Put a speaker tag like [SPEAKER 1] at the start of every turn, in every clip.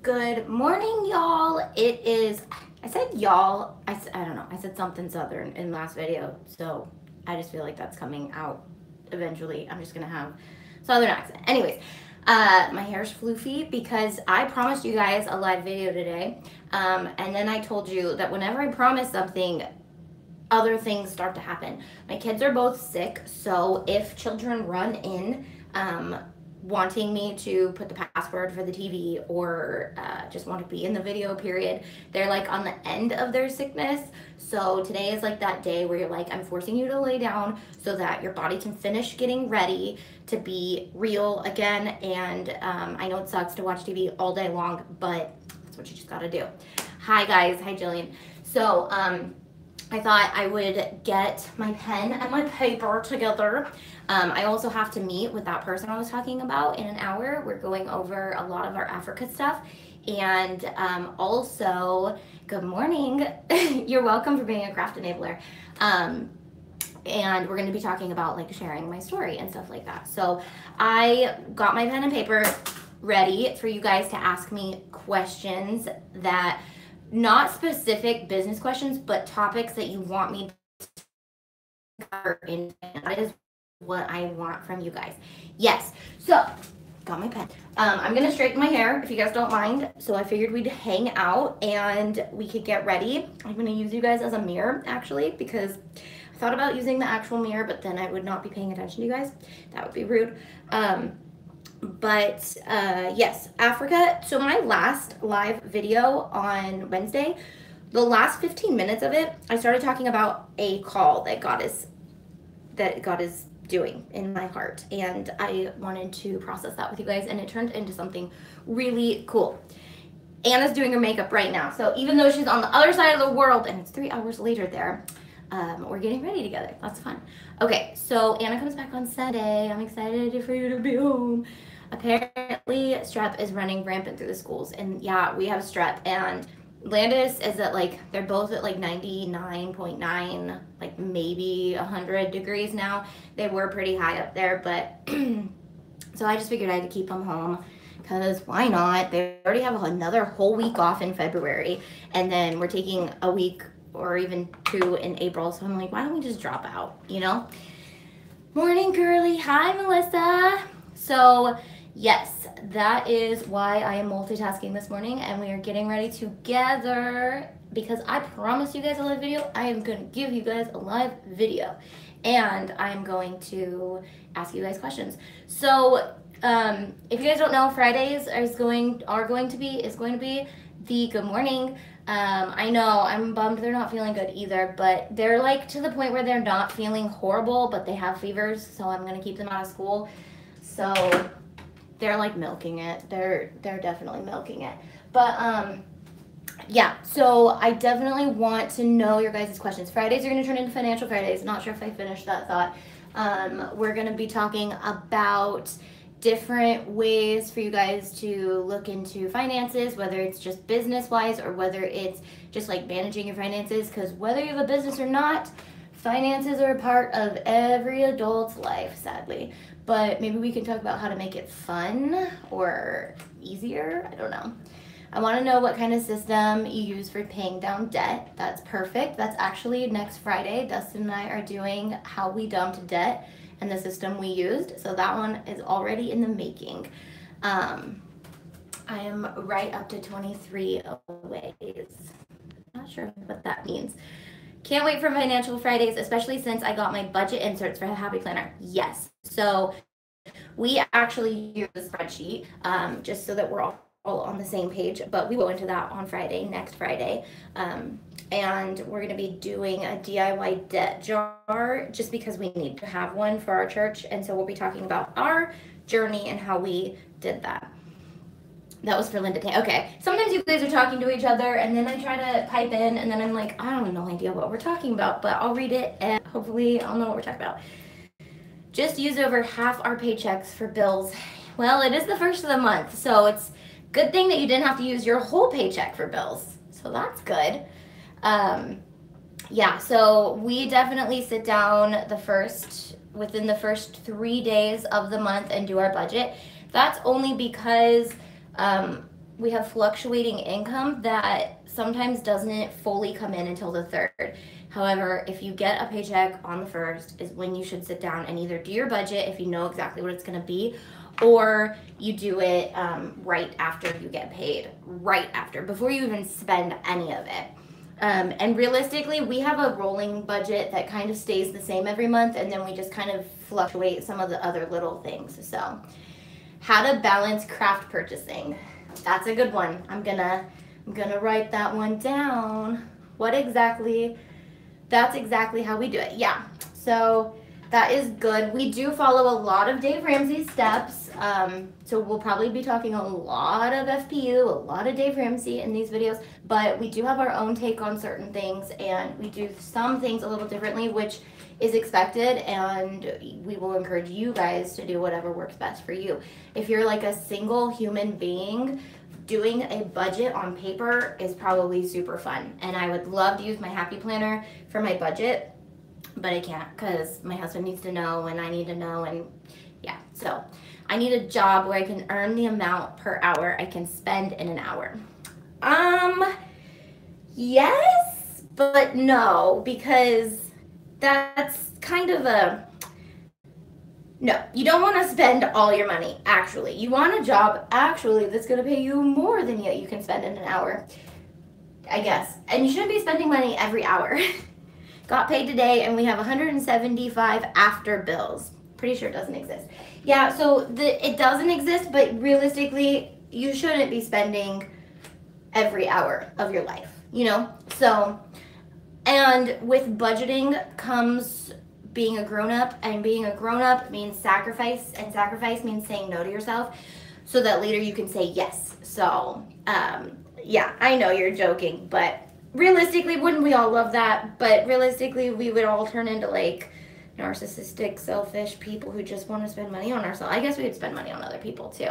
[SPEAKER 1] Good morning, y'all. It is, I said y'all, I don't know, I said something Southern in last video, so I just feel like that's coming out eventually. I'm just gonna have Southern accent. Anyways, my hair's floofy because I promised you guys a live video today, and then I told you that whenever I promise something, other things start to happen. My kids are both sick, so if children run in, wanting me to put the password for the TV or just want to be in the video period, they're like on the end of their sickness. So today is like that day where you're like, I'm forcing you to lay down so that your body can finish getting ready to be real again. And I know it sucks to watch TV all day long, but that's what you just gotta do. Hi guys, hi Jillian. So I thought I would get my pen and my paper together. I also have to meet with that person I was talking about in an hour. We're going over a lot of our Africa stuff. And also, good morning. You're welcome for being a craft enabler. And we're going to be talking about like sharing my story and stuff like that. So I got my pen and paper ready for you guys to ask me questions that, not specific business questions, but topics that you want me to cover in. That is what I want from you guys. Yes, so got my pen. I'm gonna straighten my hair if you guys don't mind. So I figured we'd hang out and we could get ready. I'm gonna use you guys as a mirror actually, because I thought about using the actual mirror, but then I would not be paying attention to you guys. That would be rude. But yes, Africa. So my last live video on Wednesday, the last 15 minutes of it, I started talking about a call that God is doing in my heart, and I wanted to process that with you guys, and it turned into something really cool. Anna's doing her makeup right now, so even though she's on the other side of the world and it's 3 hours later there, we're getting ready together. That's fun. Okay, so Anna comes back on Sunday. I'm excited for you to be home. Apparently strep is running rampant through the schools, and yeah, we have strep, and Landis is at like, they're both at like 99.9, like maybe 100 degrees now. They were pretty high up there, but so I just figured I had to keep them home because why not? They already have another whole week off in February, and then we're taking a week or even 2 in April, so I'm like, why don't we just drop out, you know? Morning, girly. Hi, Melissa. So yes, that is why I am multitasking this morning, and we are getting ready together because I promised you guys a live video. I am going to give you guys a live video, and I'm going to ask you guys questions. So if you guys don't know, Fridays is going to be the good morning. I know I'm bummed they're not feeling good either, but they're like to the point where they're not feeling horrible, but they have fevers, so I'm going to keep them out of school. So they're like milking it. They're definitely milking it. But yeah, so I definitely want to know your guys' questions. Fridays are going to turn into Financial Fridays. Not sure if I finished that thought. We're going to be talking about different ways for you guys to look into finances, whether it's just business-wise or whether it's just like managing your finances, because whether you have a business or not, finances are a part of every adult's life, sadly. But maybe we can talk about how to make it fun or easier. I don't know. I want to know what kind of system you use for paying down debt. That's perfect. That's actually next Friday. Dustin and I are doing how we dumped debt and the system we used. So that one is already in the making. I am right up to 23 aways. Not sure what that means. Can't wait for Financial Fridays, especially since I got my budget inserts for the Happy Planner. Yes. So we actually use a spreadsheet just so that we're all on the same page, but we will go into that on Friday, next Friday. And we're going to be doing a DIY debt jar just because we need to have one for our church. And so we'll be talking about our journey and how we did that. That was for Linda. Okay. Sometimes you guys are talking to each other and then I try to pipe in and then I'm like, I don't have no idea what we're talking about, but I'll read it and hopefully I'll know what we're talking about. Just use over half our paychecks for bills. Well, it is the first of the month, so it's a good thing that you didn't have to use your whole paycheck for bills. So that's good. Yeah, so we definitely sit down within the first 3 days of the month and do our budget. That's only because we have fluctuating income that sometimes doesn't fully come in until the 3rd. However, if you get a paycheck on the 1st is when you should sit down and either do your budget if you know exactly what it's going to be, or you do it right after you get paid, right after, before you even spend any of it. And realistically, we have a rolling budget that kind of stays the same every month, and then we just kind of fluctuate some of the other little things. So, how to balance craft purchasing. That's a good one. I'm gonna write that one down. That's exactly how we do it. Yeah. So that is good. We do follow a lot of Dave Ramsey's steps. So we'll probably be talking a lot of FPU, a lot of Dave Ramsey in these videos, but we do have our own take on certain things, and we do some things a little differently, which is expected, and we will encourage you guys to do whatever works best for you. If you're like a single human being, doing a budget on paper is probably super fun, and I would love to use my Happy Planner for my budget, but I can't because my husband needs to know and I need to know, and yeah, so I need a job where I can earn the amount per hour I can spend in an hour. Yes, but no, because that's kind of a, no, you don't want to spend all your money, actually. You want a job, actually, that's going to pay you more than you can spend in an hour, I guess. And you shouldn't be spending money every hour. Got paid today, and we have 175 after bills. Pretty sure it doesn't exist. Yeah, so it doesn't exist, but realistically, you shouldn't be spending every hour of your life, you know? So, and with budgeting comes being a grown-up, and being a grown-up means sacrifice, and sacrifice means saying no to yourself so that later you can say yes. So, yeah, I know you're joking, but realistically, wouldn't we all love that? But realistically, we would all turn into like narcissistic, selfish people who just want to spend money on ourselves. I guess we would spend money on other people too.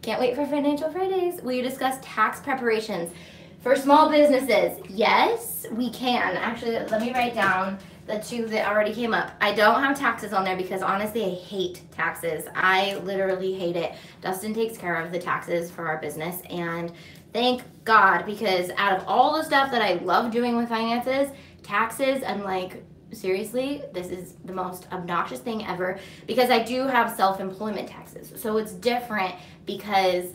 [SPEAKER 1] Can't wait for Financial Fridays. Will you discuss tax preparations for small businesses? Yes, we can. Actually, let me write down the two that already came up. I don't have taxes on there because honestly, I hate taxes. I literally hate it. Dustin takes care of the taxes for our business, and thank God, because out of all the stuff that I love doing with finances, taxes, I'm like, seriously, this is the most obnoxious thing ever, because I do have self-employment taxes. So it's different because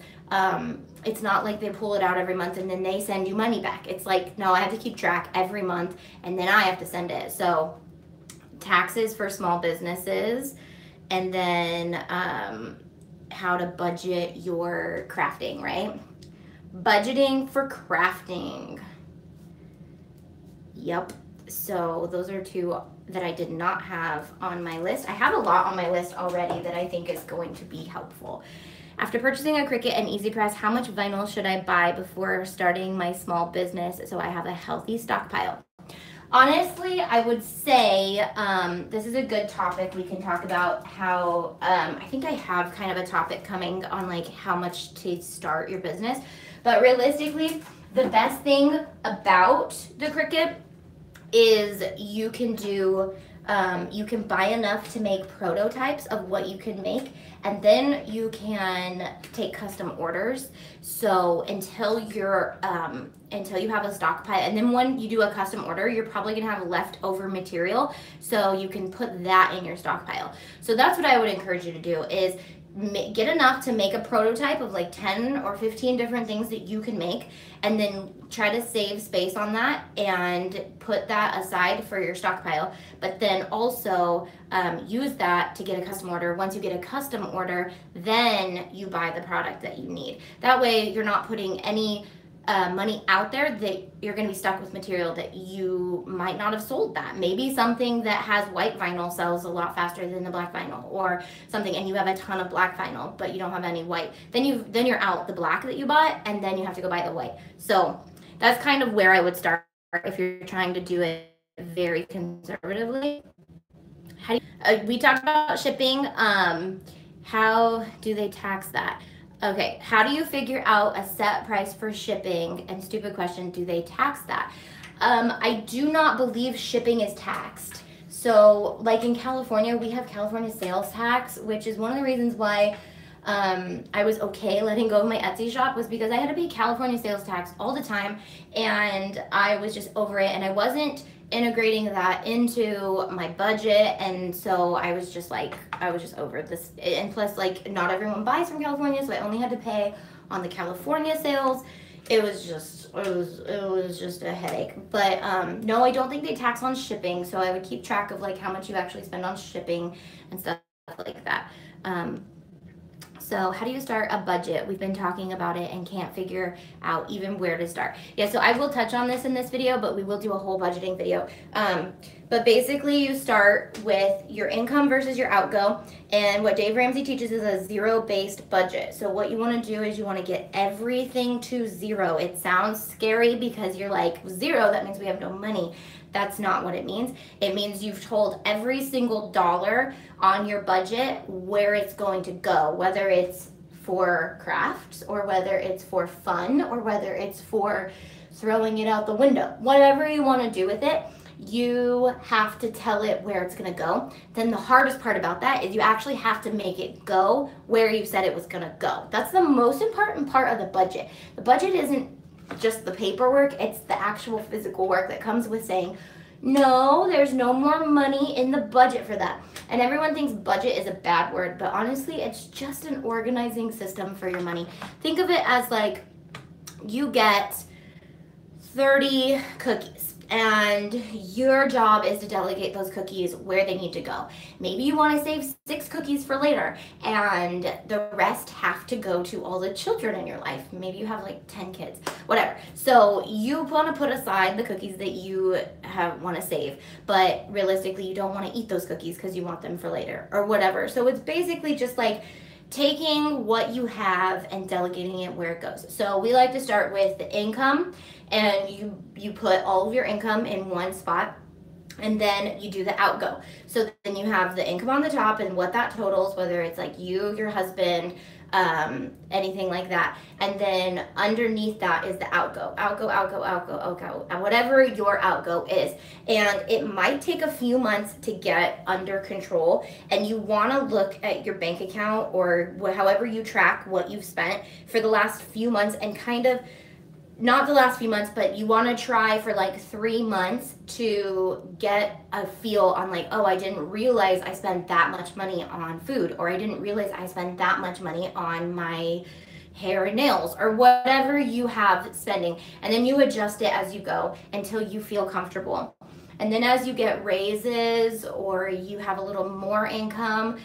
[SPEAKER 1] it's not like they pull it out every month and then they send you money back. It's like, no, I have to keep track every month and then I have to send it. So taxes for small businesses, and then how to budget your crafting, right? Budgeting for crafting. Yep. So those are two that I did not have on my list. I have a lot on my list already that I think is going to be helpful. After purchasing a Cricut and Easy Press, how much vinyl should I buy before starting my small business so I have a healthy stockpile? Honestly, I would say this is a good topic. We can talk about how, I think I have kind of a topic coming on like how much to start your business. But realistically, the best thing about the Cricut is you can do, you can buy enough to make prototypes of what you can make, and then you can take custom orders. So until you're, until you have a stockpile, and then when you do a custom order, you're probably gonna have leftover material, so you can put that in your stockpile. So that's what I would encourage you to do, is get enough to make a prototype of like 10 or 15 different things that you can make, and then try to save space on that and put that aside for your stockpile. But then also use that to get a custom order. Once you get a custom order, then you buy the product that you need. That way you're not putting any money out there that you're going to be stuck with material that you might not have sold. That maybe something that has white vinyl sells a lot faster than the black vinyl, or something, and you have a ton of black vinyl but you don't have any white, then you're out the black that you bought, and then you have to go buy the white. So that's kind of where I would start if you're trying to do it very conservatively. We talked about shipping. How do they tax that? Okay, how do you figure out a set price for shipping? And stupid question, do they tax that? I do not believe shipping is taxed. So like in California, we have California sales tax, which is one of the reasons why I was okay letting go of my Etsy shop was because I had to pay California sales tax all the time, and I was just over it, and I wasn't integrating that into my budget, and so I was just over this. And plus, like, not everyone buys from California, so I only had to pay on the California sales. It was just a headache. But no, I don't think they tax on shipping, so I would keep track of like how much you actually spend on shipping and stuff like that. So how do you start a budget? We've been talking about it and can't figure out even where to start. Yeah, so I will touch on this in this video, but we will do a whole budgeting video. But basically you start with your income versus your outgo. And what Dave Ramsey teaches is a zero-based budget. So what you want to do is you want to get everything to zero. It sounds scary because you're like, zero, that means we have no money. That's not what it means. It means you've told every single dollar on your budget where it's going to go, whether it's for crafts or whether it's for fun or whether it's for throwing it out the window. Whatever you want to do with it, you have to tell it where it's going to go. Then the hardest part about that is you actually have to make it go where you said it was going to go. That's the most important part of the budget. The budget isn't just the paperwork, it's the actual physical work that comes with saying, no, there's no more money in the budget for that. And everyone thinks budget is a bad word, but honestly, it's just an organizing system for your money. Think of it as like you get 30 cookies and your job is to delegate those cookies where they need to go. Maybe you want to save 6 cookies for later and the rest have to go to all the children in your life. Maybe you have like 10 kids, whatever. So you want to put aside the cookies that you want to save, but realistically you don't want to eat those cookies because you want them for later or whatever. So it's basically just like taking what you have and delegating it where it goes. So we like to start with the income, and you put all of your income in one spot, and then you do the outgo. So then you have the income on the top and what that totals, whether it's like you, your husband, anything like that. And then underneath that is the outgo, whatever your outgo is. And it might take a few months to get under control, and you want to look at your bank account or however you track what you've spent for the last few months, and kind of, not the last few months, but you want to try for like 3 months to get a feel on like, oh, I didn't realize I spent that much money on food, or I didn't realize I spent that much money on my hair and nails, or whatever you have spending. And then you adjust it as you go until you feel comfortable. And then as you get raises or you have a little more income,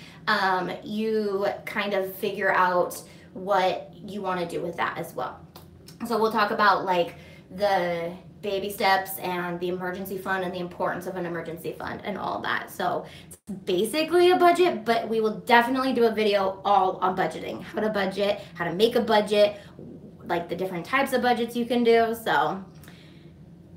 [SPEAKER 1] you kind of figure out what you want to do with that as well. So we'll talk about like the baby steps and the emergency fund and the importance of an emergency fund and all that. So it's basically a budget, but we will definitely do a video all on budgeting, how to budget, how to make a budget, like the different types of budgets you can do. So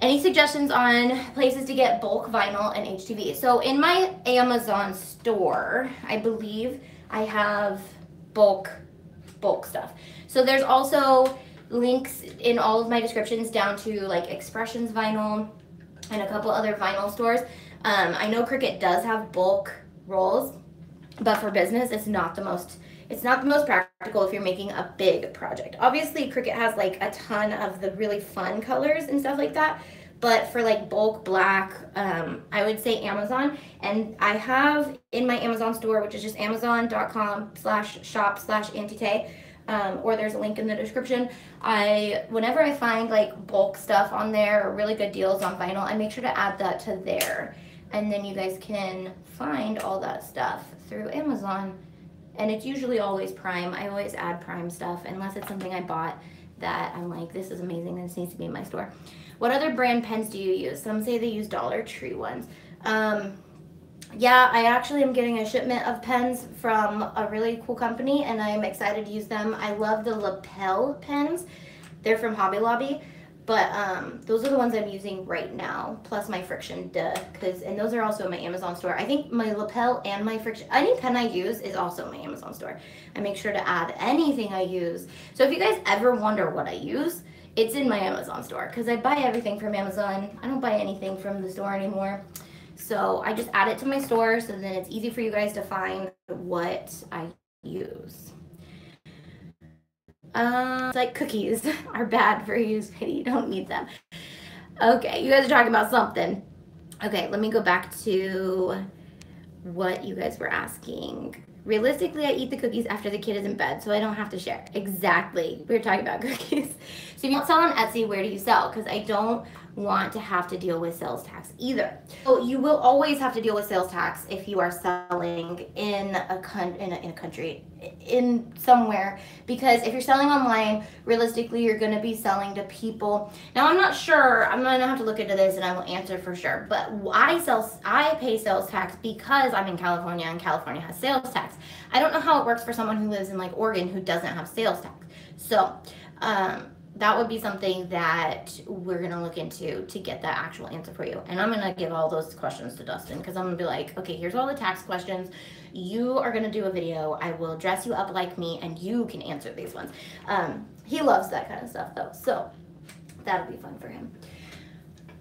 [SPEAKER 1] any suggestions on places to get bulk vinyl and HTV? So in my Amazon store, I believe I have bulk stuff. So there's also links in all of my descriptions down to like Expressions Vinyl and a couple other vinyl stores. I know Cricut does have bulk rolls, but for business, it's not the most practical if you're making a big project. Obviously, Cricut has like a ton of the really fun colors and stuff like that, but for like bulk black, I would say Amazon. And I have in my Amazon store, which is just amazon.com/shop/AuntieTay, or there's a link in the description. Whenever I find like bulk stuff on there or really good deals on vinyl, I make sure to add that to there. And then you guys can find all that stuff through Amazon. And it's usually always Prime. I always add Prime stuff unless it's something I bought that I'm like, this is amazing, this needs to be in my store. What other brand pens do you use? Some say they use Dollar Tree ones. Yeah, I actually am getting a shipment of pens from a really cool company, and I'm excited to use them. I love the lapel pens. They're from Hobby Lobby, but those are the ones I'm using right now, plus my friction, and those are also in my Amazon store. I think my lapel and my friction, any pen I use is also in my Amazon store. I make sure to add anything I use. So if you guys ever wonder what I use, it's in my Amazon store, because I buy everything from Amazon. I don't buy anything from the store anymore. So I just add it to my store, so then it's easy for you guys to find what I use. It's like cookies are bad for you, sweetie. You don't need them. Okay, you guys are talking about something. Okay, let me go back to what you guys were asking. Realistically, I eat the cookies after the kid is in bed, so I don't have to share. Exactly. We were talking about cookies. So if you don't sell on Etsy, where do you sell? Because I don't want to have to deal with sales tax either. So you will always have to deal with sales tax if you are selling in a country, in somewhere, because if you're selling online, realistically, you're going to be selling to people. Now, I'm not sure. I'm going to have to look into this and I will answer for sure. But I pay sales tax because I'm in California and California has sales tax. I don't know how it works for someone who lives in like Oregon who doesn't have sales tax. So, that would be something that we're going to look into to get that actual answer for you. And I'm going to give all those questions to Dustin because I'm going to be like, okay, here's all the tax questions. You are going to do a video. I will dress you up like me and you can answer these ones. He loves that kind of stuff though. So that'll be fun for him.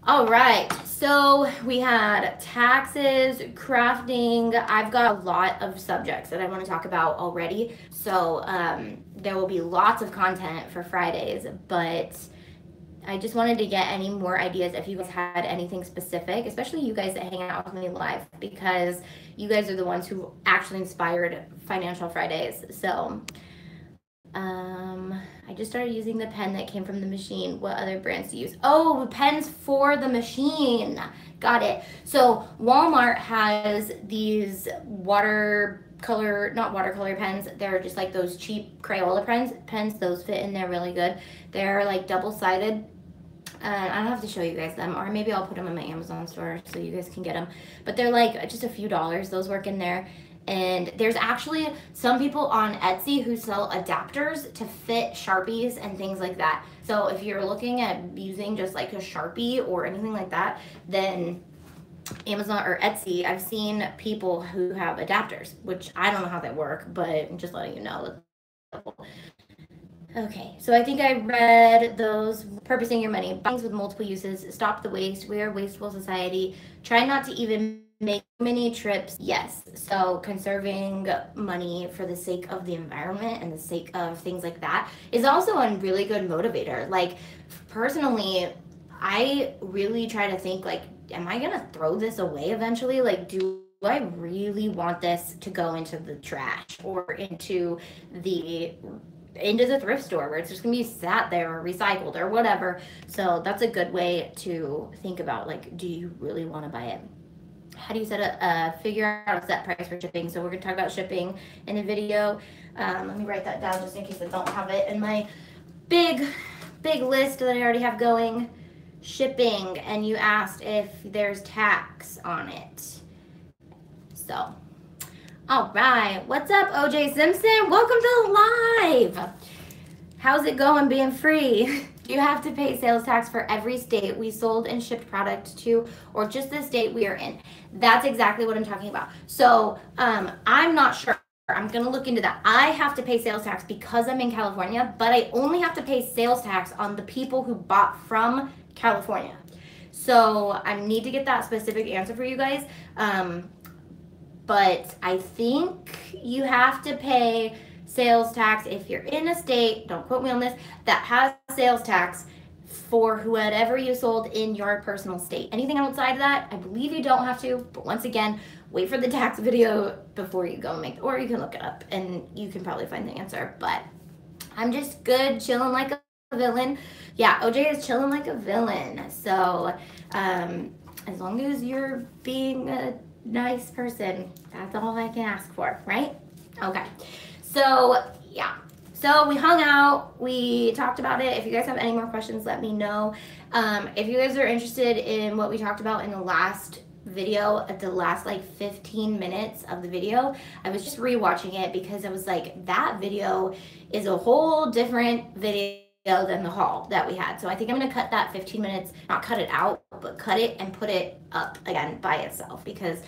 [SPEAKER 1] All right, so we had taxes, crafting. I've got a lot of subjects that I want to talk about already. So there will be lots of content for Fridays, but I just wanted to get any more ideas if you guys had anything specific, especially you guys that hang out with me live, because you guys are the ones who actually inspired Financial Fridays. So I just started using the pen that came from the machine. What other brands do you use? Oh, pens for the machine. Got it. So Walmart has these not watercolor pens. They're just like those cheap Crayola pens. Those fit in there really good. They're like double-sided. I'll have to show you guys them, or maybe I'll put them in my Amazon store so you guys can get them. But they're like just a few dollars. Those work in there. And there's actually some people on Etsy who sell adapters to fit Sharpies and things like that. So if you're looking at using just like a Sharpie or anything like that, then Amazon or Etsy, I've seen people who have adapters, which I don't know how they work, but I'm just letting you know. Okay, so I think I read those. Purposing your money, things with multiple uses, stop the waste, we are a wasteful society, try not to even make many trips. Yes, so conserving money for the sake of the environment and the sake of things like that is also a really good motivator. Like personally, I really try to think like, am I gonna throw this away eventually? Like, do I really want this to go into the trash or into the thrift store where it's just gonna be sat there or recycled or whatever? So that's a good way to think about, like, do you really want to buy it? How do you figure out a set price for shipping? So we're gonna talk about shipping in a video. Let me write that down just in case I don't have it in my big list that I already have going. Shipping, and you asked if there's tax on it. So, all right, what's up, OJ Simpson? Welcome to the live. How's it going being free? Do you have to pay sales tax for every state we sold and shipped product to, or just the state we are in? That's exactly what I'm talking about. So I'm not sure. I'm going to look into that. I have to pay sales tax because I'm in California, but I only have to pay sales tax on the people who bought from California. So I need to get that specific answer for you guys. But I think you have to pay sales tax if you're in a state, don't quote me on this, that has sales tax for whatever you sold in your personal state. Anything outside of that, I believe you don't have to, but once again, wait for the tax video before you go and make, or you can look it up and you can probably find the answer. But I'm just good, chilling like a villain. Yeah, OJ is chilling like a villain. So as long as you're being a nice person, that's all I can ask for, right? Okay, so yeah, so we hung out, we talked about it. If you guys have any more questions, let me know. If you guys are interested in what we talked about in the last video, at the last like 15 minutes of the video, I was just rewatching it because I was like, that video is a whole different video than the haul that we had. So I think I'm gonna cut that 15 minutes, not cut it out, but cut it and put it up again by itself, because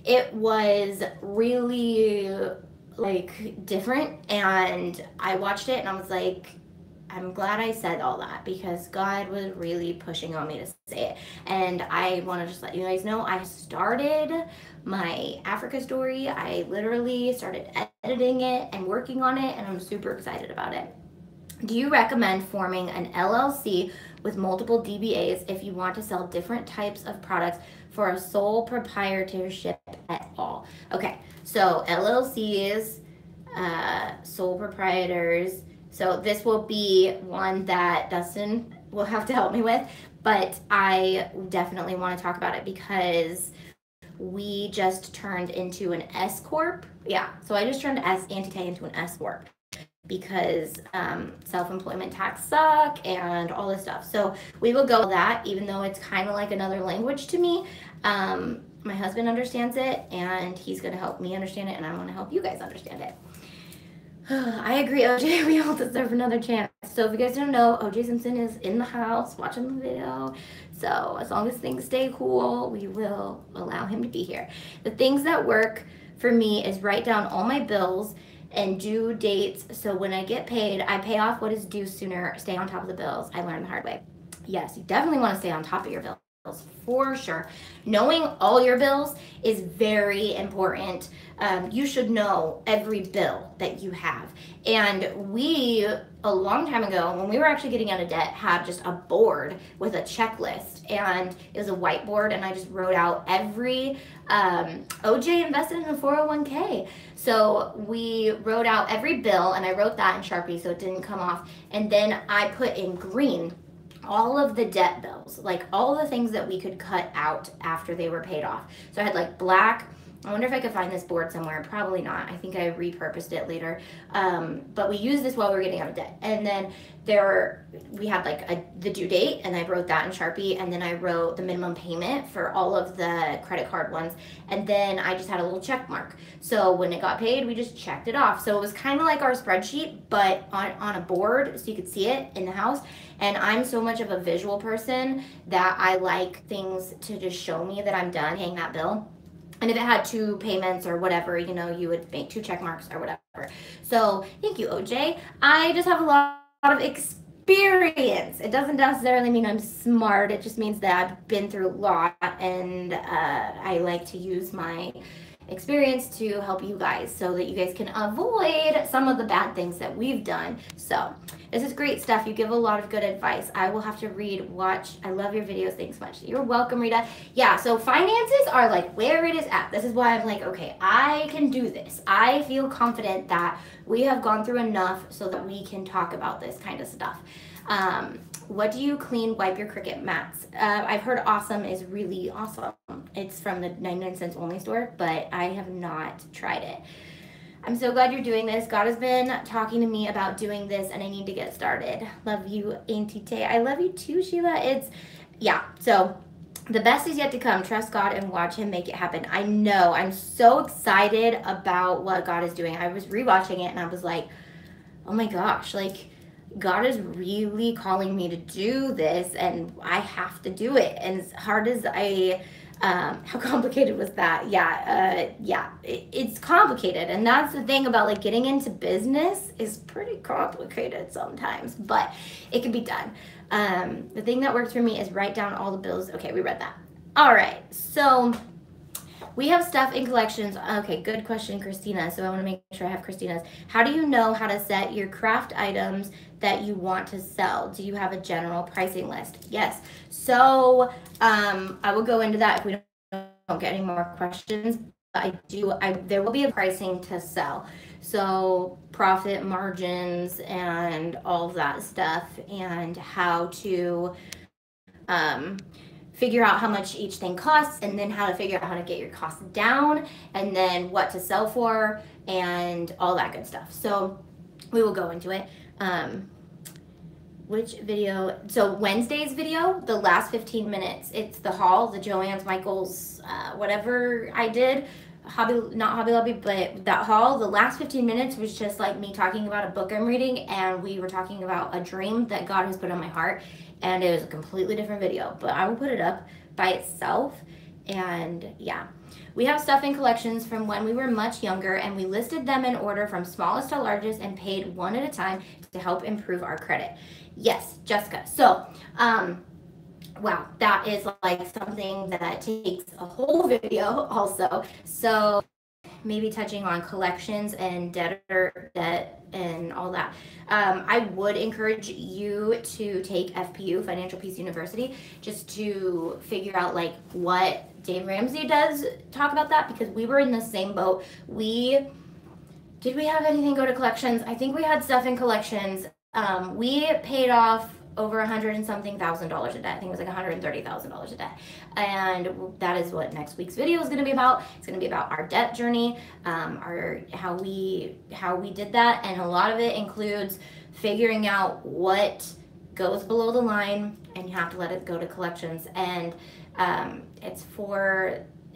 [SPEAKER 1] it was really like different, and I watched it and I was like, I'm glad I said all that, because God was really pushing on me to say it. And I want to just let you guys know, I started my Africa story. I literally started editing it and working on it, and I'm super excited about it. Do you recommend forming an LLC with multiple DBAs if you want to sell different types of products for a sole proprietorship at all? Okay, so LLCs, sole proprietors. So this will be one that Dustin will have to help me with, but I definitely want to talk about it because we just turned into an S Corp. Yeah, so I just turned Auntie into an S Corp because self-employment tax suck and all this stuff. So we will go with that, even though it's kind of like another language to me. My husband understands it, and he's going to help me understand it, and I want to help you guys understand it. I agree, OJ. We all deserve another chance. So if you guys don't know, OJ Simpson is in the house watching the video. So as long as things stay cool, we will allow him to be here. The things that work for me is write down all my bills and due dates. So when I get paid, I pay off what is due sooner, stay on top of the bills. I learned the hard way. Yes, you definitely want to stay on top of your bills for sure. Knowing all your bills is very important. You should know every bill that you have. And we, a long time ago, when we were actually getting out of debt, had just a board with a checklist, and it was a whiteboard, and I just wrote out every, OJ invested in a 401k. So we wrote out every bill, and I wrote that in Sharpie so it didn't come off. And then I put in green all of the debt bills, like all the things that we could cut out after they were paid off. So I had like black. I wonder if I could find this board somewhere. Probably not. I think I repurposed it later. But we used this while we were getting out of debt. And then we had like the due date, and I wrote that in Sharpie, and then I wrote the minimum payment for all of the credit card ones. And then I just had a little check mark. So when it got paid, we just checked it off. So it was kind of like our spreadsheet, but on a board so you could see it in the house. And I'm so much of a visual person that I like things to just show me that I'm done paying that bill. And if it had 2 payments or whatever, you know, you would make 2 check marks or whatever. So thank you, OJ. I just have a lot of experience. It doesn't necessarily mean I'm smart. It just means that I've been through a lot, and I like to use my experience to help you guys so that you guys can avoid some of the bad things that we've done. So this is great stuff. You give a lot of good advice. I will have to watch. I love your videos. Thanks much. You're welcome, Rita. Yeah, so finances are like where it is at. This is why I'm like, okay, I can do this. I feel confident that we have gone through enough so that we can talk about this kind of stuff. What do you wipe your Cricut mats? I've heard awesome is really awesome. It's from the 99 cents only store, but I have not tried it. I'm so glad you're doing this. God has been talking to me about doing this, and I need to get started. Love you, Auntie Tay. I love you too, Sheila. So the best is yet to come. Trust God and watch him make it happen. I know. I'm so excited about what God is doing. I was rewatching it, and I was like, oh my gosh, like, God is really calling me to do this, and I have to do it. And as hard as how complicated was that? It's complicated. And that's the thing about like getting into business is pretty complicated sometimes, but it can be done. The thing that works for me is write down all the bills. Okay, we read that. All right, so we have stuff in collections. Okay, good question, Christina. So I want to make sure I have Christina's. How do you know how to set your craft items that you want to sell? Do you have a general pricing list? Yes. So I will go into that if we don't get any more questions. But there will be a pricing to sell. So profit margins and all of that stuff, and how to figure out how much each thing costs, and then how to figure out how to get your costs down, and then what to sell for, and all that good stuff. So we will go into it. Which video? So Wednesday's video, the last 15 minutes, it's the haul, the Joann's, Michael's, whatever I did, not Hobby Lobby, but that haul, the last 15 minutes was just like me talking about a book I'm reading, and we were talking about a dream that God has put on my heart, and it was a completely different video, but I will put it up by itself. And yeah, we have stuff in collections from when we were much younger, and we listed them in order from smallest to largest and paid one at a time to help improve our credit. Yes, Jessica. So, wow, that is like something that takes a whole video also. So maybe touching on collections and debtor debt and all that. I would encourage you to take FPU, Financial Peace University, just to figure out like what Dave Ramsey does talk about that, because we were in the same boat. Did we have anything go to collections? I think we had stuff in collections. We paid off over $100 and something thousand of debt. I think it was like $130,000 of debt. And that is what next week's video is going to be about. It's going to be about our debt journey, how we did that, and a lot of it includes figuring out what goes below the line, and you have to let it go to collections. And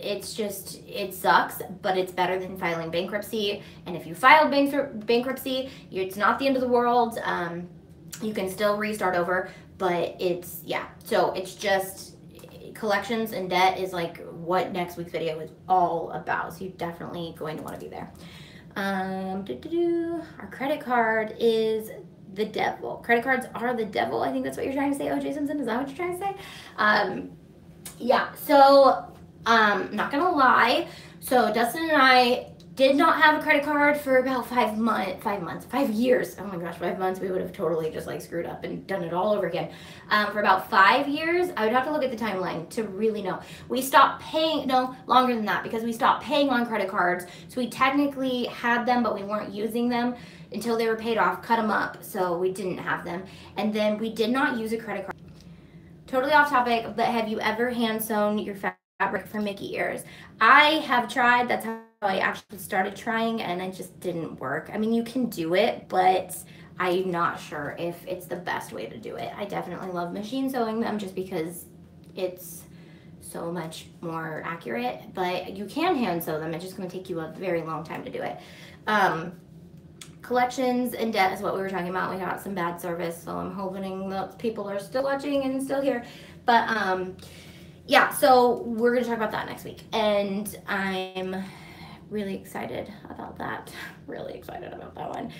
[SPEAKER 1] it sucks, but it's better than filing bankruptcy. And if you filed bankruptcy, it's not the end of the world. You can still restart over, but so it's just collections and debt is like what next week's video is all about. So you're definitely going to want to be there. Our credit card is the devil. Credit cards are the devil. I think that's what you're trying to say, OJ Simpson. Is that what you're trying to say? So not gonna lie. So Dustin and I did not have a credit card for about 5 years. Oh my gosh, 5 months, we would have totally just like screwed up and done it all over again. For about 5 years, I would have to look at the timeline to really know. We stopped paying, no, longer than that, because we stopped paying on credit cards. So we technically had them, but we weren't using them until they were paid off, cut them up, so we didn't have them. And then we did not use a credit card. Totally off topic, but have you ever hand sewn your fabric for Mickey ears? I have tried. That's how I actually started trying, and it just didn't work. I mean, you can do it, but I'm not sure if it's the best way to do it. I definitely love machine sewing them just because it's so much more accurate, but you can hand sew them. It's just going to take you a very long time to do it. Collections and debt is what we were talking about. We got some bad service, so I'm hoping those people are still watching and still here. But so we're going to talk about that next week, and I'm really excited about that. Really excited about that one.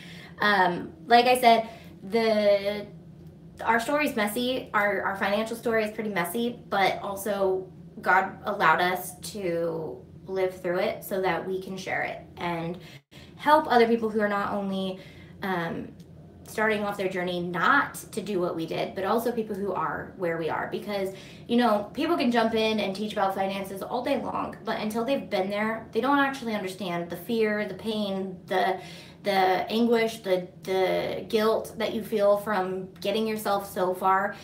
[SPEAKER 1] Like I said, our story is messy. Our financial story is pretty messy, but also God allowed us to live through it so that we can share it and help other people who are not only starting off their journey not to do what we did, but also people who are where we are. Because, people can jump in and teach about finances all day long, but until they've been there, they don't actually understand the fear, the pain, the anguish, the guilt that you feel from getting yourself so far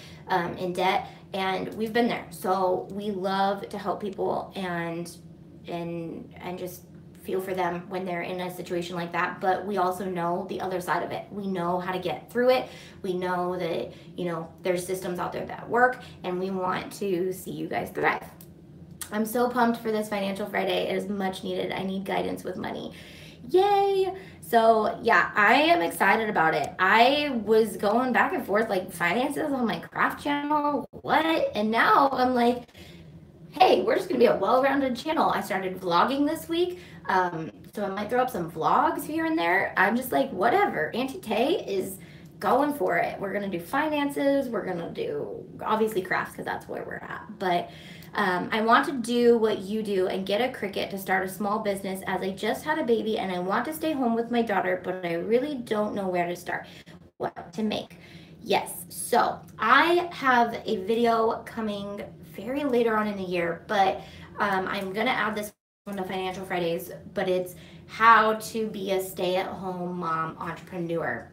[SPEAKER 1] in debt. And we've been there. So we love to help people and just feel for them when they're in a situation like that, but we also know the other side of it. We know how to get through it. We know that, there's systems out there that work, and we want to see you guys thrive. I'm so pumped for this Financial Friday. It is much needed. I need guidance with money. Yay! So yeah, I am excited about it. I was going back and forth like finances on my craft channel, what? And now I'm like, hey, we're just gonna be a well-rounded channel. I started vlogging this week, so I might throw up some vlogs here and there. I'm just like, whatever. Auntie Tay is going for it. We're gonna do finances. We're gonna do obviously crafts because that's where we're at. But I want to do what you do and get a Cricut to start a small business, as I just had a baby and I want to stay home with my daughter, but I really don't know where to start, what to make. Yes, so I have a video coming very later on in the year, but I'm gonna add this one to Financial Fridays, but it's how to be a stay-at-home mom entrepreneur.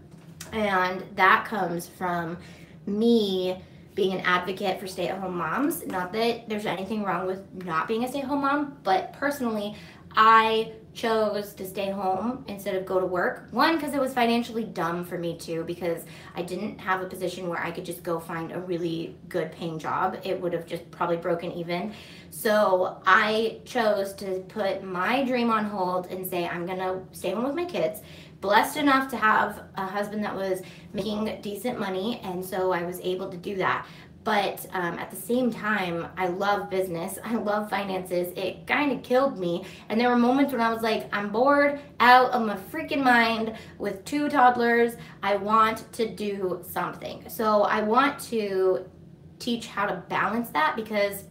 [SPEAKER 1] And that comes from me being an advocate for stay-at-home moms. Not that there's anything wrong with not being a stay-at-home mom, but personally, I chose to stay home instead of go to work. One, because it was financially dumb for me too, because I didn't have a position where I could just go find a really good paying job. It would have just probably broken even. So I chose to put my dream on hold and say, I'm gonna stay home with my kids. Blessed enough to have a husband that was making decent money, and so I was able to do that. But at the same time, I love business. I love finances. It kind of killed me. And there were moments when I was like, I'm bored out of my freaking mind with 2 toddlers. I want to do something. So I want to teach how to balance that, because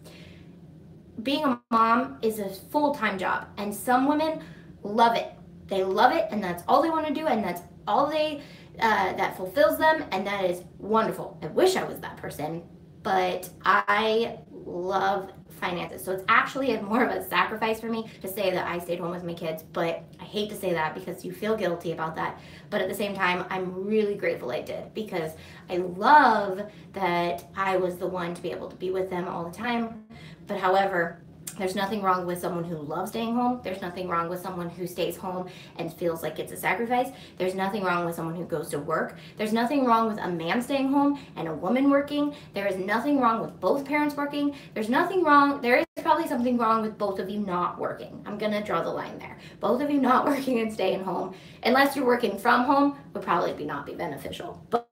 [SPEAKER 1] being a mom is a full-time job. And some women love it. They love it, and that's all they want to do, and that's all that fulfills them, and that is wonderful. I wish I was that person, but I love finances. So it's actually more of a sacrifice for me to say that I stayed home with my kids, but I hate to say that because you feel guilty about that. But at the same time, I'm really grateful I did, because I love that I was the one to be able to be with them all the time. But however, there's nothing wrong with someone who loves staying home. There's nothing wrong with someone who stays home and feels like it's a sacrifice. There's nothing wrong with someone who goes to work. There's nothing wrong with a man staying home and a woman working. There is nothing wrong with both parents working. There's nothing wrong. There is probably something wrong with both of you not working. I'm going to draw the line there. Both of you not working and staying home, unless you're working from home, would probably not be beneficial. But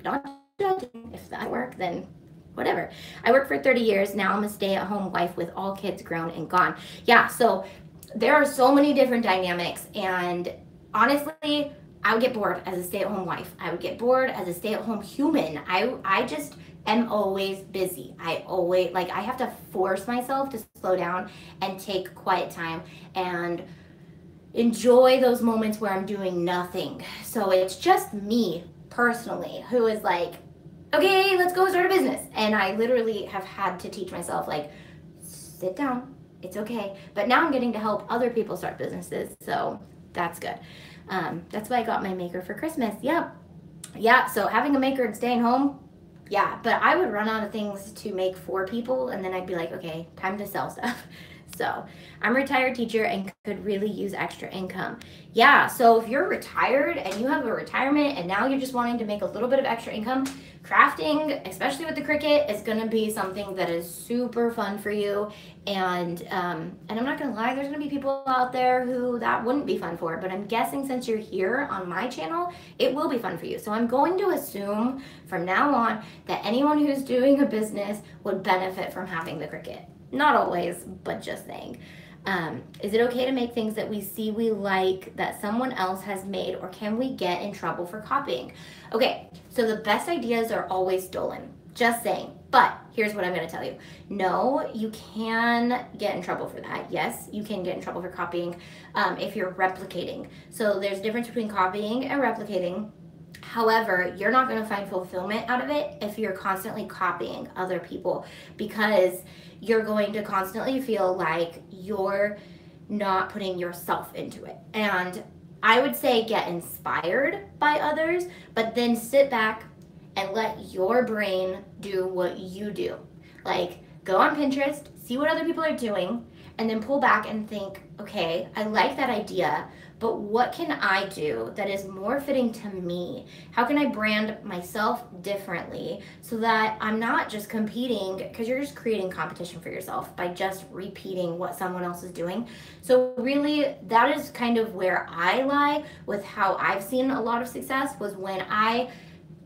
[SPEAKER 1] not joking. If that work, then whatever. I worked for 30 years. Now I'm a stay-at-home wife with all kids grown and gone. Yeah, so there are so many different dynamics, and honestly, I would get bored as a stay-at-home wife. I would get bored as a stay-at-home human. I just am always busy. I have to force myself to slow down and take quiet time and enjoy those moments where I'm doing nothing. So it's just me personally who is like, okay, let's go start a business. And I literally have had to teach myself, like, sit down, it's okay. But now I'm getting to help other people start businesses, so that's good. That's why I got my maker for Christmas. Yeah, so having a maker and staying home, yeah, but I would run out of things to make for people, and then I'd be like, okay, time to sell stuff. So I'm a retired teacher and could really use extra income. Yeah, so if you're retired and you have a retirement and now you're just wanting to make a little bit of extra income, crafting, especially with the Cricut, is going to be something that is super fun for you. And I'm not going to lie, there's going to be people out there who that wouldn't be fun for, but I'm guessing since you're here on my channel, it will be fun for you. So I'm going to assume from now on that anyone who's doing a business would benefit from having the Cricut. Not always, but just saying. Is it okay to make things that we see we like that someone else has made, or can we get in trouble for copying? Okay, so the best ideas are always stolen. Just saying. But here's what I'm going to tell you. No, you can get in trouble for that. Yes, you can get in trouble for copying if you're replicating. So there's a difference between copying and replicating. However, you're not going to find fulfillment out of it if you're constantly copying other people, because you're going to constantly feel like you're not putting yourself into it. And I would say get inspired by others, but then sit back and let your brain do what you do. Like, go on Pinterest, see what other people are doing, and then pull back and think, okay, I like that idea, but what can I do that is more fitting to me? How can I brand myself differently so that I'm not just competing, because you're just creating competition for yourself by just repeating what someone else is doing. So really, that is kind of where I lie with how I've seen a lot of success, was when I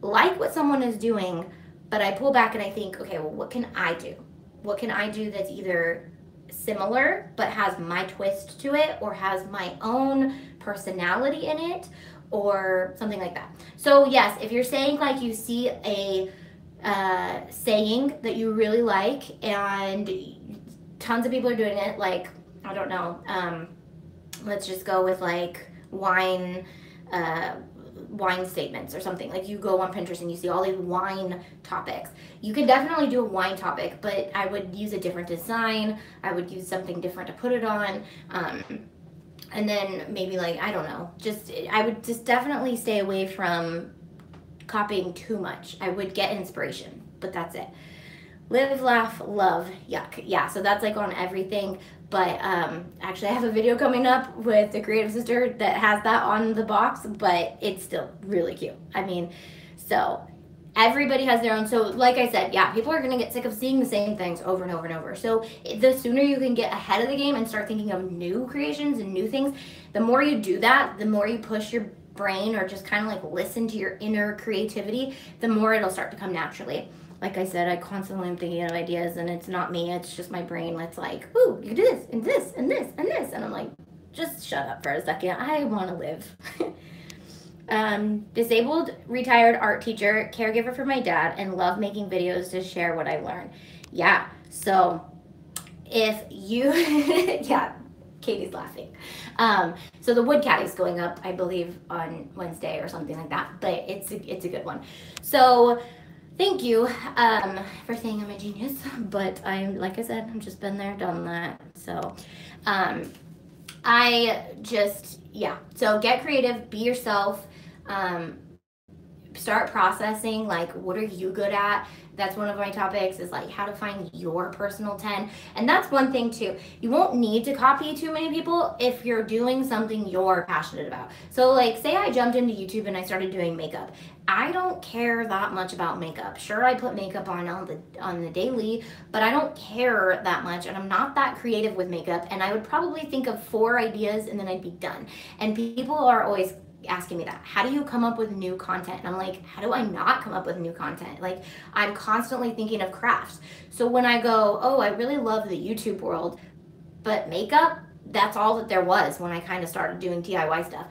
[SPEAKER 1] like what someone is doing, but I pull back and I think, okay, well, what can I do? What can I do that's either similar but has my twist to it, or has my own personality in it, or something like that. So yes, if you're saying like you see a saying that you really like and tons of people are doing it, like, I don't know, let's just go with like wine statements or something. Like, you go on Pinterest and you see all these wine topics. You can definitely do a wine topic, but I would use a different design. I would use something different to put it on. And then maybe, like, I don't know, I would just definitely stay away from copying too much. I would get inspiration, but that's it. Live, laugh, love, yuck. Yeah, so that's like on everything. But actually, I have a video coming up with the creative sister that has that on the box, but it's still really cute. I mean, so everybody has their own. So like I said, yeah, people are going to get sick of seeing the same things over and over and over. So the sooner you can get ahead of the game and start thinking of new creations and new things, the more you do that, the more you push your brain, or just kind of like listen to your inner creativity, the more it'll start to come naturally. Like I said, I constantly am thinking of ideas, and it's not me, it's just my brain that's like, ooh, you can do this, and this, and this, and this. And I'm like, just shut up for a second. I want to live. Disabled, retired art teacher, caregiver for my dad, and love making videos to share what I learned. Yeah, so if you, yeah, Katie's laughing. So the wood cat is going up, I believe, on Wednesday or something like that, but it's a good one. So thank you for saying I'm a genius, but like I said, I've just been there, done that. So so get creative, be yourself, start processing, like, what are you good at? That's one of my topics, is like how to find your personal 10. And that's one thing too. You won't need to copy too many people if you're doing something you're passionate about. So like, say I jumped into YouTube and I started doing makeup. I don't care that much about makeup. Sure, I put makeup on the daily, but I don't care that much, and I'm not that creative with makeup, and I would probably think of 4 ideas and then I'd be done. And people are always asking me that. How do you come up with new content? And I'm like, how do I not come up with new content? Like, I'm constantly thinking of crafts. So when I go, oh, I really love the YouTube world, but makeup, that's all that there was when I kind of started doing DIY stuff.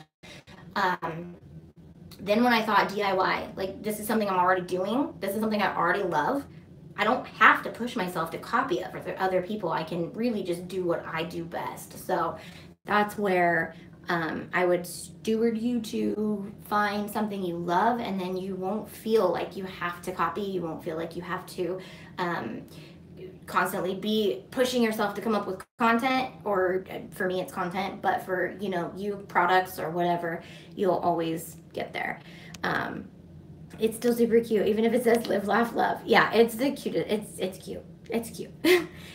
[SPEAKER 1] Then when I thought DIY, like, this is something I'm already doing, this is something I already love, I don't have to push myself to copy other people. I can really just do what I do best. So that's where I would steward you to find something you love, and then you won't feel like you have to copy. You won't feel like you have to constantly be pushing yourself to come up with content, or for me it's content, but for you, products or whatever, you'll always get there. It's still super cute, even if it says live, laugh, love. Yeah, it's the cutest. It's cute. It's cute.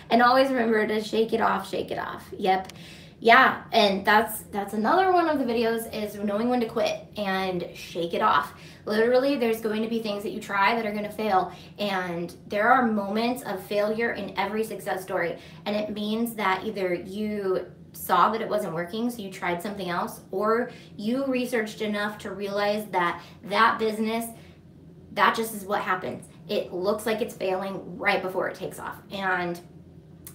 [SPEAKER 1] And always remember to shake it off, shake it off. Yep. Yeah, and that's another one of the videos, is knowing when to quit and shake it off. Literally, there's going to be things that you try that are going to fail, and there are moments of failure in every success story, and it means that either you saw that it wasn't working, so you tried something else, or you researched enough to realize that business, that just is what happens. It looks like it's failing right before it takes off. And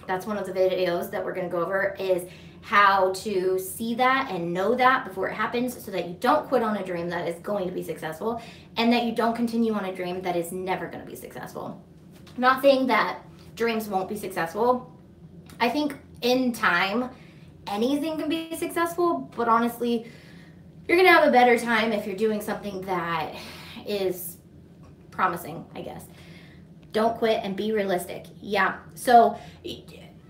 [SPEAKER 1] that's one of the videos that we're going to go over, is how to see that and know that before it happens, so that you don't quit on a dream that is going to be successful, and that you don't continue on a dream that is never going to be successful. I'm not saying that dreams won't be successful. I think in time, anything can be successful, but honestly, you're going to have a better time if you're doing something that is promising, I guess. Don't quit and be realistic. Yeah, so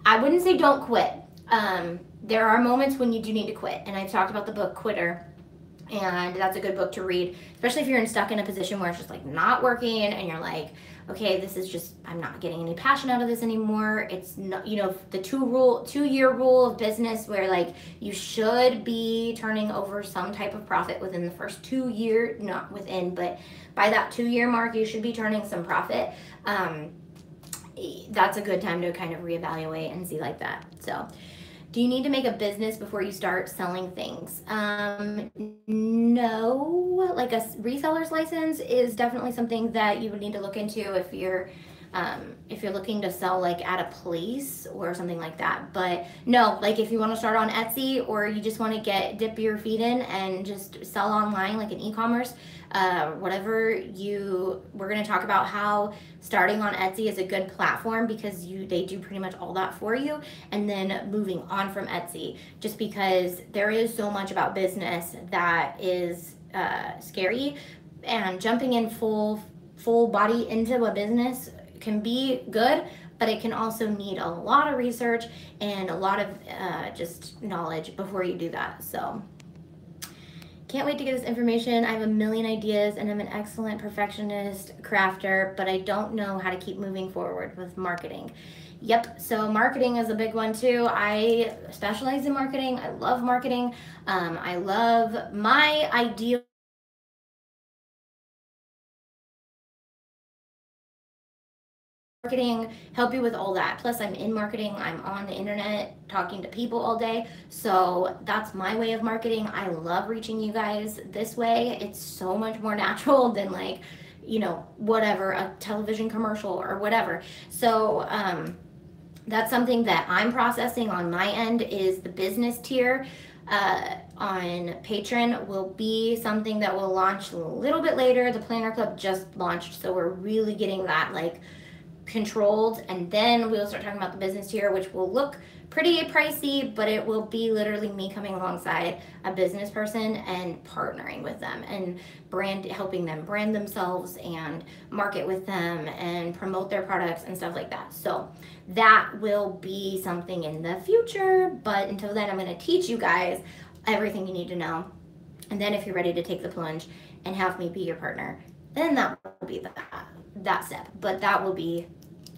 [SPEAKER 1] I wouldn't say don't quit. There are moments when you do need to quit, and I've talked about the book Quitter, and that's a good book to read, especially if you're stuck in a position where it's just like not working, and you're like, okay, this is just, I'm not getting any passion out of this anymore. It's not, the 2-year rule of business, where like you should be turning over some type of profit within the first 2 years, not within, but by that 2-year mark, you should be turning some profit. That's a good time to kind of reevaluate and see like that. So, do you need to make a business before you start selling things? No, like a reseller's license is definitely something that you would need to look into if you're looking to sell like at a place or something like that. But no, like if you want to start on Etsy, or you just want to dip your feet in and just sell online, like an e-commerce, whatever we're going to talk about how starting on Etsy is a good platform, because they do pretty much all that for you, and then moving on from Etsy, just because there is so much about business that is scary, and jumping in full body into a business can be good, but it can also need a lot of research and a lot of just knowledge before you do that. So can't wait to get this information. I have a million ideas, and I'm an excellent perfectionist crafter, but I don't know how to keep moving forward with marketing. Yep, so marketing is a big one too. I specialize in marketing. I love marketing. I love my ideal marketing, help you with all that. Plus, I'm in marketing. I'm on the internet talking to people all day. So that's my way of marketing. I love reaching you guys this way. It's so much more natural than like, whatever, a television commercial or whatever. So that's something that I'm processing on my end, is the business tier. On Patreon will be something that will launch a little bit later. The Planner Club just launched, so we're really getting that like controlled, and then we'll start talking about the business tier, which will look pretty pricey, but it will be literally me coming alongside a business person and partnering with them and helping them brand themselves and market with them and promote their products and stuff like that. So that will be something in the future, but until then, I'm going to teach you guys everything you need to know. And then if you're ready to take the plunge and have me be your partner, then that will be that step, but that will be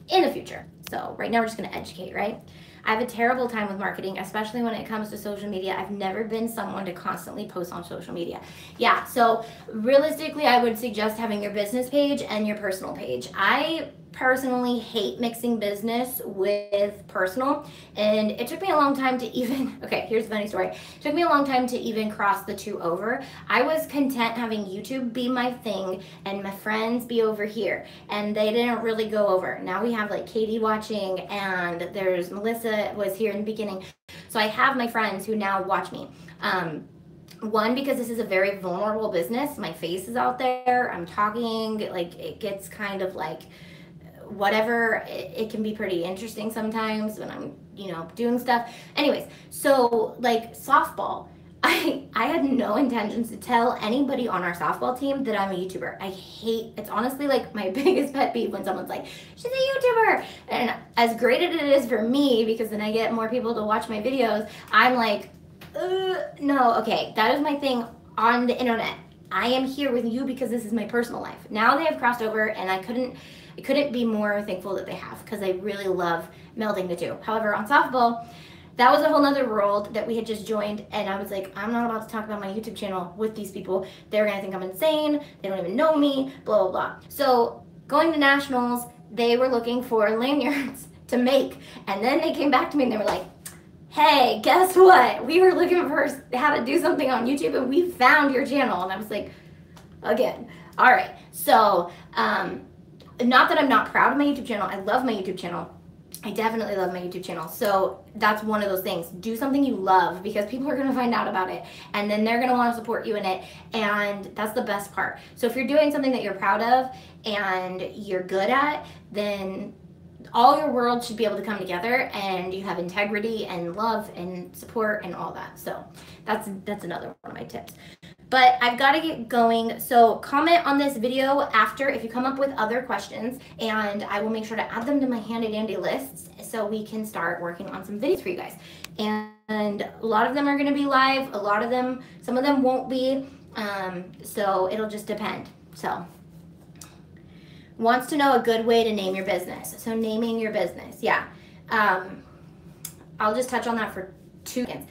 [SPEAKER 1] in the future. So right now we're just going to educate, right? I have a terrible time with marketing, especially when it comes to social media. I've never been someone to constantly post on social media. Yeah, so realistically, I would suggest having your business page and your personal page. I personally hate mixing business with personal, and it took me a long time to even, okay, here's a funny story. It took me a long time to even cross the two over. I was content having YouTube be my thing and my friends be over here, and they didn't really go over. Now we have like Katie watching, and there's Melissa was here in the beginning. So I have my friends who now watch me. One, because this is a very vulnerable business. My face is out there. I'm talking, like it gets kind of like, whatever, it can be pretty interesting sometimes when I'm, you know, doing stuff. Anyways, so like softball, I had no intentions to tell anybody on our softball team that I'm a YouTuber. It's honestly like my biggest pet peeve when someone's like, she's a YouTuber. And as great as it is for me, because then I get more people to watch my videos, I'm like, no, okay, that is my thing on the internet. I am here with you because this is my personal life. Now they have crossed over, and I couldn't be more thankful that they have, because I really love melding the two. However, on softball, that was a whole nother world that we had just joined, and I was like, I'm not about to talk about my YouTube channel with these people. They're gonna think I'm insane. They don't even know me, blah, blah, blah. So going to nationals, they were looking for lanyards to make, and then they came back to me and they were like, hey, guess what? We were looking for how to do something on YouTube, and we found your channel. And I was like, again, all right. So, not that I'm not proud of my YouTube channel. I love my YouTube channel. I definitely love my YouTube channel. So that's one of those things. Do something you love, because people are going to find out about it, and then they're going to want to support you in it. And that's the best part. So if you're doing something that you're proud of and you're good at, then all your world should be able to come together, and you have integrity and love and support and all that. So that's another one of my tips. But I've got to get going. So comment on this video after if you come up with other questions, and I will make sure to add them to my handy dandy lists so we can start working on some videos for you guys. And a lot of them are going to be live. A lot of them, some of them won't be. So it'll just depend. So wants to know a good way to name your business. So naming your business, yeah. I'll just touch on that for 2 seconds.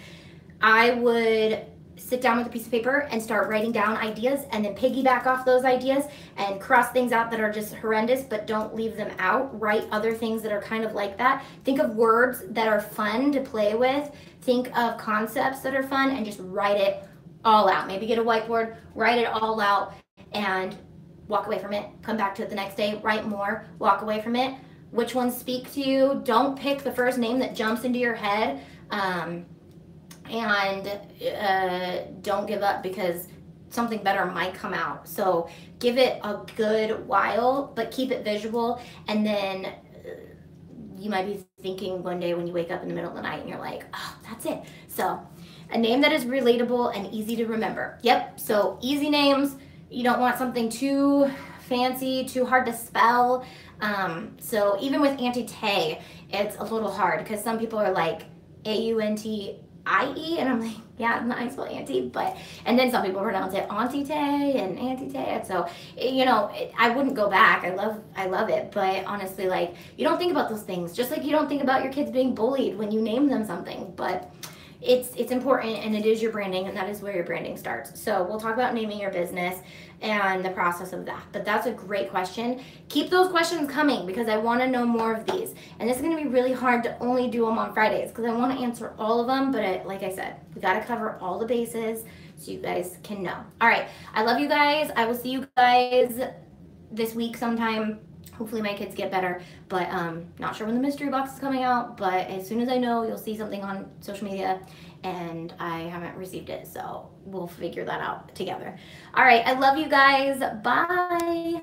[SPEAKER 1] I would sit down with a piece of paper and start writing down ideas, and then piggyback off those ideas and cross things out that are just horrendous, but don't leave them out. Write other things that are kind of like that. Think of words that are fun to play with. Think of concepts that are fun, and just write it all out. Maybe get a whiteboard, write it all out, and walk away from it. Come back to it the next day, write more, walk away from it. Which ones speak to you? Don't pick the first name that jumps into your head. Don't give up, because something better might come out. So give it a good while, but keep it visual. And then you might be thinking one day when you wake up in the middle of the night and you're like, oh, that's it. So a name that is relatable and easy to remember. Yep, so easy names. You don't want something too fancy, too hard to spell. So even with Auntie Tay, it's a little hard, because some people are like A-U-N-T-I-E, and I'm like, yeah, I'm not I spell Auntie, but, and then some people pronounce it Auntie Tay and Auntie Tay. So, you know, I wouldn't go back. I love it, but honestly, like, you don't think about those things, just like you don't think about your kids being bullied when you name them something. But it's important, and it is your branding, and that is where your branding starts. So we'll talk about naming your business and the process of that. But that's a great question. Keep those questions coming, because I want to know more of these. And this is going to be really hard to only do them on Fridays, because I want to answer all of them. But like I said, we got to cover all the bases so you guys can know. All right. I love you guys. I will see you guys this week sometime. Hopefully my kids get better, but not sure when the mystery box is coming out, but as soon as I know, you'll see something on social media, and I haven't received it, so we'll figure that out together. All right, I love you guys. Bye.